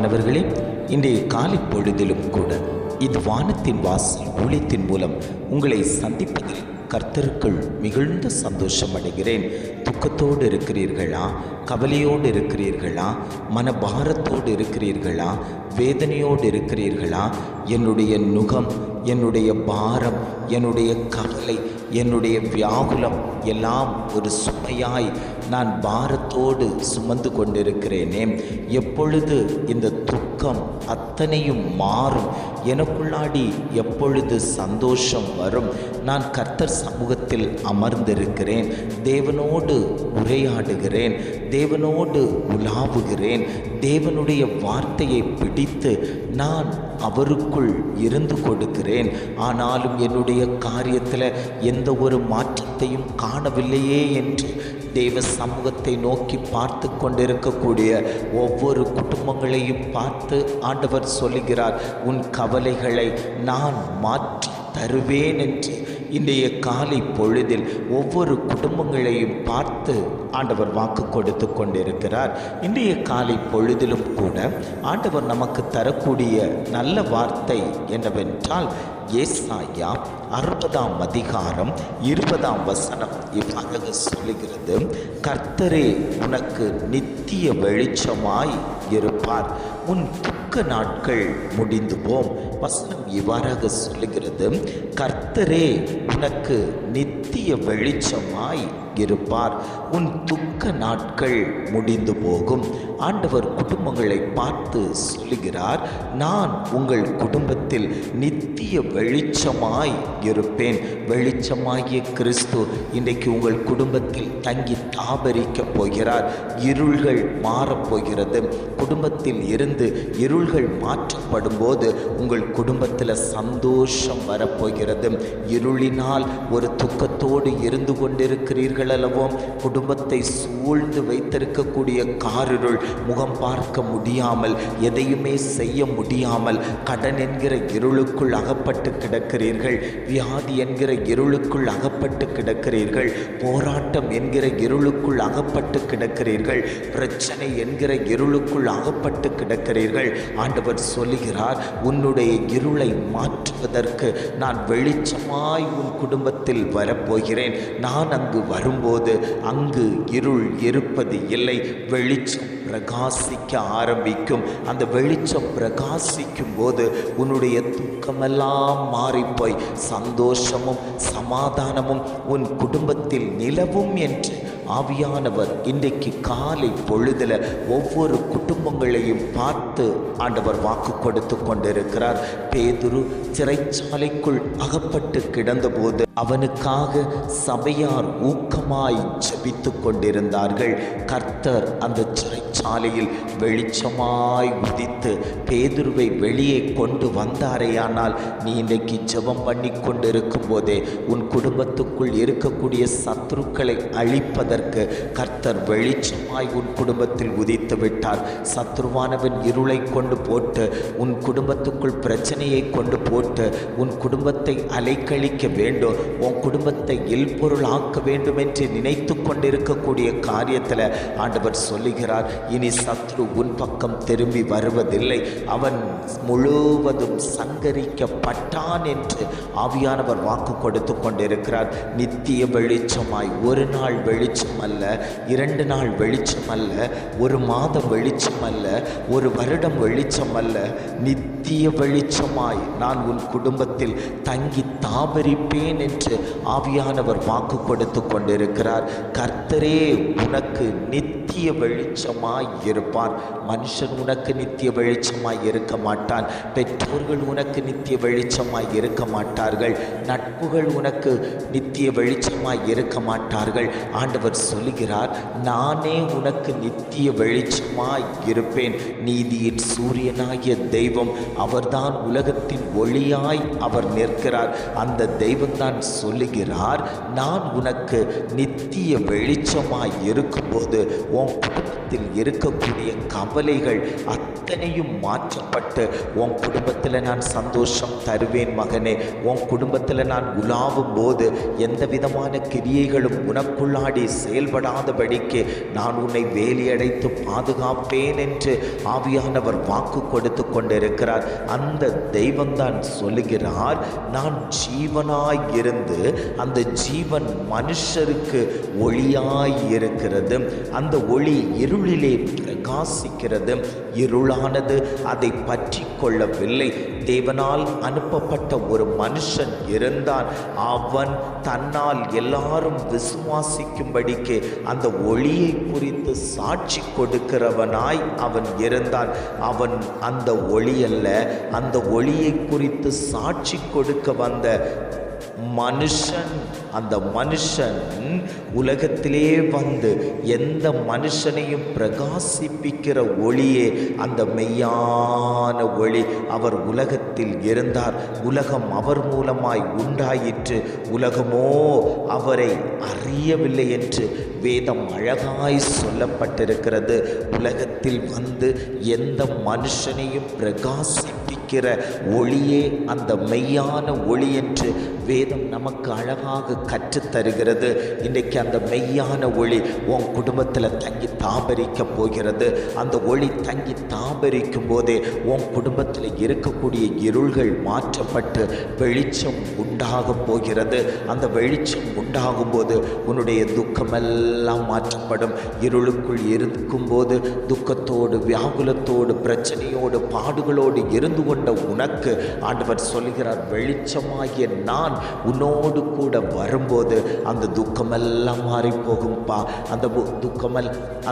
பிரியமானவர்களே, இன்றைய காலை பொழுதிலும் கூட இது வானத்தின் வாசல் ஊழியத்தின் மூலம் உங்களை சந்திப்பதில் கர்த்தருக்குள் மிகுந்த சந்தோஷம் அடைகிறேன். துக்கத்தோடு இருக்கிறீர்களா? கவலையோடு இருக்கிறீர்களா? மனபாரத்தோடு இருக்கிறீர்களா? வேதனையோடு இருக்கிறீர்களா? என்னுடைய நுகம், என்னுடைய பாரம், என்னுடைய கவலை, என்னுடைய வியாகுலம் எல்லாம் ஒரு சுமையாய் நான் பாரத்தோடு சுமந்து கொண்டிருக்கிறேனே, எப்பொழுது இந்த துக்கம் அத்தனையும் மாறும்? எனக்குள்ளாடி எப்பொழுது சந்தோஷம் வரும்? நான் கர்த்தர் சமூகத்தில் அமர்ந்திருக்கிறேன், தேவனோடு உரையாடுகிறேன், தேவனோடு உலாவுகிறேன், தேவனுடைய வார்த்தையை பிடித்து நான் அவருக்குள் இருந்து கொடுக்கிறேன். ஆனாலும் என்னுடைய காரியத்தில் எந்த ஒரு மாற்றத்தையும் காணவில்லையே என்று தேவ சமூகத்தை நோக்கி பார்த்து கொண்டிருக்கக்கூடிய ஒவ்வொரு குடும்பங்களையும் பார்த்து ஆண்டவர் சொல்லுகிறார், உன் கவலைகளை நான் மாற்றி தருவேன் என்று இன்றைய காலை பொழுதில் ஒவ்வொரு குடும்பங்களையும் பார்த்து ஆண்டவர் வாக்கு கொடுத்து கொண்டிருக்கிறார். இன்றைய காலை பொழுதிலும் கூட ஆண்டவர் நமக்கு தரக்கூடிய நல்ல வார்த்தை என்னவென்றால், ஏசாயா 60ஆம் அதிகாரம் 20ஆம் வசனம் இவ்வாறு சொல்லுகிறது, கர்த்தரே உனக்கு நித்திய வெளிச்சமாய் இருப்பார், உன் துக்க நாட்கள் முடிந்து போம். வசனம் இவ்வாறாக சொல்லுகிறது, கர்த்தரே உனக்கு நித்திய வெளிச்சமாய் இருப்பார், உன் துக்க நாட்கள் முடிந்து போகும். ஆண்டவர் குடும்பங்களை பார்த்து சொல்லுகிறார், நான் உங்கள் குடும்பத்தில் நித்திய வெளிச்சமாய் இருப்பேன். வெளிச்சமாகிய கிறிஸ்து இன்றைக்கு உங்கள் குடும்பத்தில் தங்கி தாபரிக்கப் போகிறார். இருள்கள் மாறப்போகிறது. குடும்பத்தில் இருந்து இருள்கள் மாற்றப்படும் போது உங்கள் குடும்பத்தில் சந்தோஷம் வரப்போகிறது. இருளினால் ஒரு துக்கத்தோடு இருந்து கொண்டிருக்கிறீர்கள் அல்லவோ, குடும்பத்தை சூழ்ந்து வைத்திருக்கக்கூடிய காரிருள், முகம் பார்க்க முடியாமல், எதையுமே செய்ய முடியாமல், கடன் என்கிற இருளுக்குள் அகப்பட்டு கிடக்கிறீர்கள், வியாதி என்கிற இருளுக்குள் அகப்பட்டு கிடக்கிறீர்கள், போராட்டம் என்கிற இருளுக்குள் அகப்பட்டு கிடக்கிறீர்கள், பிரச்சனை என்கிற இருளுக்குள் அகப்பட்டு கிடக்கிறீர்கள். ஆண்டவர் சொல்லுகிறார், உன்னுடைய இருளை மாற்றுவதற்கு நான் வெளிச்சமாய் உன் குடும்பத்தில் வரப்போகிறேன். நான் அங்கு வரும்போது அங்கு இருள் இருப்பது இல்லை, வெளிச்சம் பிரகாசிக்க ஆரம்பிக்கும். அந்த வெளிச்சம் பிரகாசிக்கும் போது உன்னுடைய துக்கமெல்லாம் மாறிப்போய் சந்தோஷமும் சமாதானமும் உன் குடும்பத்தில் நிலவும் என்று ஆவியானவர் இன்றைக்கு காலை பொழுதில் ஒவ்வொரு குடும்பங்களையும் பார்த்து ஆண்டவர் வாக்கு கொடுத்து கொண்டிருக்கிறார். பேதுரு சிறைச்சாலைக்குள் அகப்பட்டு கிடந்தபோது அவனுக்காக சபையார் ஊக்கமாய் ஜெபித்து கொண்டிருந்தார்கள். கர்த்தர் அந்த சிறைச்சாலையில் வெளிச்சமாய் உதித்து பேதுருவை வெளியே கொண்டு வந்தாரேயானால், நீ இன்றைக்கு ஜெபம் பண்ணி கொண்டிருக்கும் போதே உன் குடும்பத்துக்குள் இருக்கக்கூடிய சத்துருக்களை அழிப்பதற்கு கர்த்தர் வெளிச்சமாய் உன் குடும்பத்தில் உதித்து விட்டார். சத்ருவானவன் இருளை கொண்டு போட்டு உன் குடும்பத்துக்குள் பிரச்சனையை கொண்டு போட்டு உன் குடும்பத்தை அலைக்கழிக்க வேண்டும், உன் குடும்பத்தை இல்பொருள் ஆக்க வேண்டும் என்று நினைத்து கொண்டிருக்கக்கூடிய காரியத்தில் ஆண்டவர் சொல்லுகிறார், இனி சத்ரு உன் பக்கம் திரும்பி வருவதில்லை, அவன் முழுவதும் சங்கரிக்கப்பட்டான் என்று ஆவியானவர் வாக்கு கொடுத்து கொண்டிருக்கிறார். நித்திய வெளிச்சமாய், ஒரு நாள் வெளிச்சம் அல்ல, 2 நாள் வெளிச்சம் அல்ல, ஒரு மாதம் வெளிச்சம் அல்ல, ஒரு வருடம் வெளிச்சம் அல்ல, நித்திய வெளிச்சமாய் நான் உன் குடும்பத்தில் தங்கி தாபரிப்பேன் என்று ஆவியானவர் வாக்கு கொடுத்து கொண்டிருக்கிறார். கர்த்தரே உனக்கு நித்திய வெளிச்சமாய் இருப்பார். மனுஷன் உனக்கு நித்திய வெளிச்சமாய் இருக்க மாட்டான். பெற்றோர்கள் உனக்கு நித்திய வெளிச்சமாய் இருக்க மாட்டார்கள். நட்புகள் உனக்கு நித்திய வெளிச்சமாய் இருக்க மாட்டார்கள். ஆண்டவர் சொல்லுகிறார், நானே உனக்கு நித்திய வெளிச்சமாய் இருப்பேன். நீதியின் சூரியனாகிய தெய்வம் அவர்தான், உலகத்தின் ஒளியாய் அவர் நிற்கிறார். அந்த தெய்வம்தான் சொல்லுகிறார், நான் உனக்கு நித்திய வெளிச்சமாய் இருக்கும்போது உன் குடும்பத்தில் இருக்கக்கூடிய கவலைகள் அத்தனையும் மாற்றப்பட்டு உன் குடும்பத்தில் நான் சந்தோஷம் தருவேன் மகனே. உன் குடும்பத்தில் நான் உலாவும் போது எந்த விதமான கிரியைகளும் உனக்குள்ளாடி செயல்படாதபடிக்கு நான் உன்னை வேலியடைத்து பாதுகாப்பேன் என்று ஆவியானவர் வாக்கு கொடுத்து கொண்டிருக்கிறார். அந்த தெய்வம்தான் சொல்லுகிறார், நான் ஜீவனாய் இருந்து அந்த ஜீவன் மனுஷருக்கு ஒளியாய் இருக்கிறது. அந்த ஒளி இருளிலே பிரகாசிக்கிறது. இருளானது அதை பற்றி கொள்ளவில்லை. தேவனால் அனுப்பப்பட்ட ஒரு மனுஷன் இருந்தான். அவன் தன்னால் எல்லாரும் விசுவாசிக்கும்படிக்கு அந்த ஒளியை குறித்து சாட்சி கொடுக்கிறவனாய் அவன் இருந்தான். அவன் அந்த ஒளி அல்ல, அந்த ஒளியை குறித்து சாட்சி கொடுக்க வந்த மனுஷன். அந்த மனுஷன் உலகத்திலே வந்து எந்த மனுஷனையும் பிரகாசிப்பிக்கிற ஒளியே அந்த மெய்யான ஒளி. அவர் உலகத்தில் இருந்தார், உலகம் அவர் மூலமாய் உண்டாயிற்று, உலகமோ அவரை அறியவில்லை என்று வேதம் அழகாய் சொல்லப்பட்டிருக்கிறது. உலகத்தில் வந்து எந்த மனுஷனையும் பிரகாசிப்பிக்கிற ஒளியே அந்த மெய்யான ஒளி என்று வேதம் நமக்கு அழகாக கற்றுத்தருகிறது. இன்றைக்கு அந்த மெய்யான ஒளி உன் குடும்பத்தில் தங்கி தாபரிக்க போகிறது. அந்த ஒளி தங்கி தாபரிக்கும் போதே உன் குடும்பத்தில் இருக்கக்கூடிய இருள்கள் மாற்றப்பட்டு வெளிச்சம் உண்டாக போகிறது. அந்த வெளிச்சம் உண்டாகும் போது உன்னுடைய துக்கமெல்லாம் மாற்றப்படும். இருளுக்குள் இருக்கும்போது துக்கத்தோடு வியாகுலத்தோடு பிரச்சனையோடு பாடுகளோடு இருந்து கொண்ட உனக்கு ஆண்டவர் சொல்கிறார், வெளிச்சமாகிய நான் உன்னோடு கூட வரும்போது அந்த துக்கமெல்லாம் மாறி போகும்பா.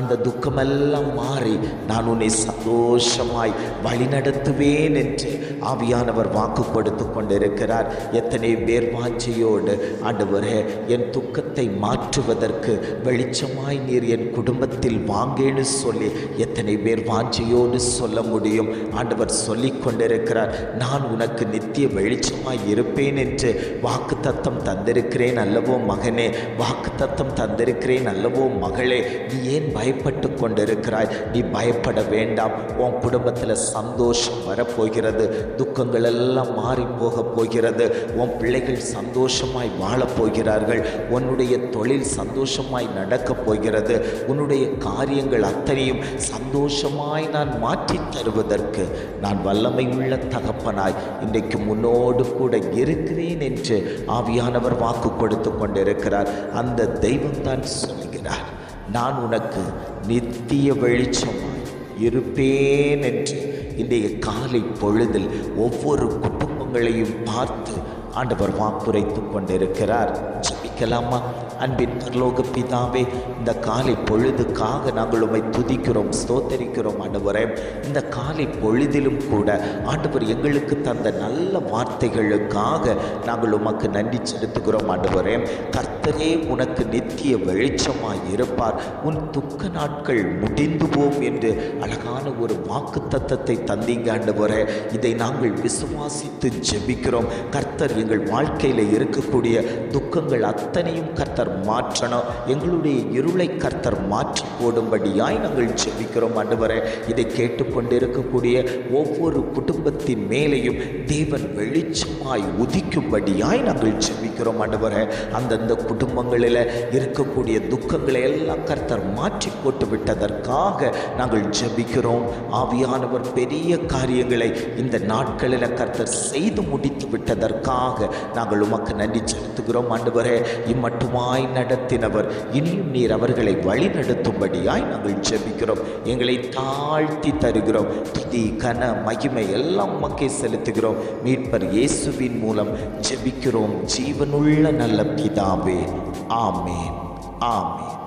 அந்த துக்கமெல்லாம் மாறி நான் உன்னை சந்தோஷமாய் வழிநடத்துவேன் என்று ஆவியானவர் வாக்கு கொடுத்து கொண்டிருக்கிறார். எத்தனை பேர் வாஞ்சையோடு, ஆண்டவரே என் துக்கத்தை மாற்றுவதற்கு வெளிச்சமாய் நீர் என் குடும்பத்தில் வாங்கேன்னு சொல்லி எத்தனை பேர் வாஞ்சையோடு சொல்ல முடியும்? ஆண்டவர் சொல்லி கொண்டிருக்கிறார், நான் உனக்கு நித்திய வெளிச்சமாய் இருப்பேன் என்று வாக்கு தத்தம் தந்திருக்கிறேன் அல்லவோ மகனே, வாக்கு தத்தம் தந்திருக்கிறேன் அல்லவோ மகளே. நீ ஏன் பயப்பட்டு கொண்டிருக்கிறாய்? நீ பயப்பட வேண்டாம். உன் குடும்பத்தில் சந்தோஷம் வரப்போகிறது. துக்கங்கள் எல்லாம் மாறி போக போகிறது. உன் பிள்ளைகள் சந்தோஷமாய் வாழப் போகிறார்கள். உன்னுடைய தொழில் சந்தோஷமாய் நடக்கப் போகிறது. உன்னுடைய காரியங்கள் அத்தனையும் சந்தோஷமாய் நான் மாற்றி தருவதற்கு நான் வல்லமை உள்ள தகப்பனாய் இன்றைக்கு முன்னோடு கூட இருக்கிறேன் என்று ஆவியானவர் வாக்கு கொடுத்து கொண்டிருக்கிறார். அந்த தெய்வம்தான் சொல்லுகிறார், நான் உனக்கு நித்திய வெளிச்சமாய் இருப்பேன் என்று. இன்றைய காலை பொழுதில் ஒவ்வொரு குடும்பங்களையும் பார்த்து ஆண்டவர் வாக்குரைத்து கொண்டிருக்கிறார். ஜெபிக்கலாமா? அன்பின் பரலோக பிதாவே, இந்த காலை பொழுதுக்காக நாங்கள் உம்மை துதிக்கிறோம், ஸ்தோத்தரிக்கிறோம் ஆண்டவரே. இந்த காலை பொழுதிலும் கூட ஆண்டவர் எங்களுக்கு தந்த நல்ல வார்த்தைகளுக்காக நாங்கள் உமக்கு நன்றி செலுத்துகிறோம் ஆண்டவரே. கர்த்தரே உனக்கு நித்திய வெளிச்சமாய் இருப்பார், உன் துக்க நாட்கள் முடிந்து போம் என்று அழகான ஒரு வாக்கு தத்தத்தை தந்தீங்க ஆண்டவரே. இதை நாங்கள் விசுவாசித்து ஜெபிக்கிறோம். கர்த்தர் எங்கள் வாழ்க்கையில் இருக்கக்கூடிய துக்கங்கள் அத்தனையும் கர்த்தர் மாற்றணும். எங்களுடைய இருளை கர்த்தர் மாற்றி போடும்படியாய் நாங்கள் ஜெபிக்கிறோம் ஆண்டவரே. இதை கேட்டுக்கொண்டிருக்கக்கூடிய ஒவ்வொரு குடும்பத்தின் மேலேயும் தேவன் வெளிச்சமாய் உதிக்கும்படியாய் நாங்கள் ஜெபிக்கிறோம் ஆண்டவரே. அந்தந்த குடும்பங்களில் இருக்கக்கூடிய துக்கங்களை எல்லாம் கர்த்தர் மாற்றி போட்டு விட்டதற்காக நாங்கள் ஜெபிக்கிறோம். ஆவியானவர் பெரிய காரியங்களை இந்த நாட்களில் கர்த்தர் செய்து முடித்து விட்டதற்காக நாங்கள் உமக்கு நன்றி செலுத்துகிறோம் ஆண்டவரே. இம்மட்டுமாய் நடத்தினவர் இனியும் நீர் அவர்களை வழி நடத்தும்படியாய் நாங்கள் ஜெபிக்கிறோம். எங்களை தாழ்த்தி தருகிறோம். துதி கன மகிமை எல்லாம் உமக்கே செலுத்துகிறோம். மீட்பர் இயேசுவின் மூலம் ஜெபிக்கிறோம் ஜீவனுள்ள நல்ல பிதாவே. ஆமேன், ஆமேன்.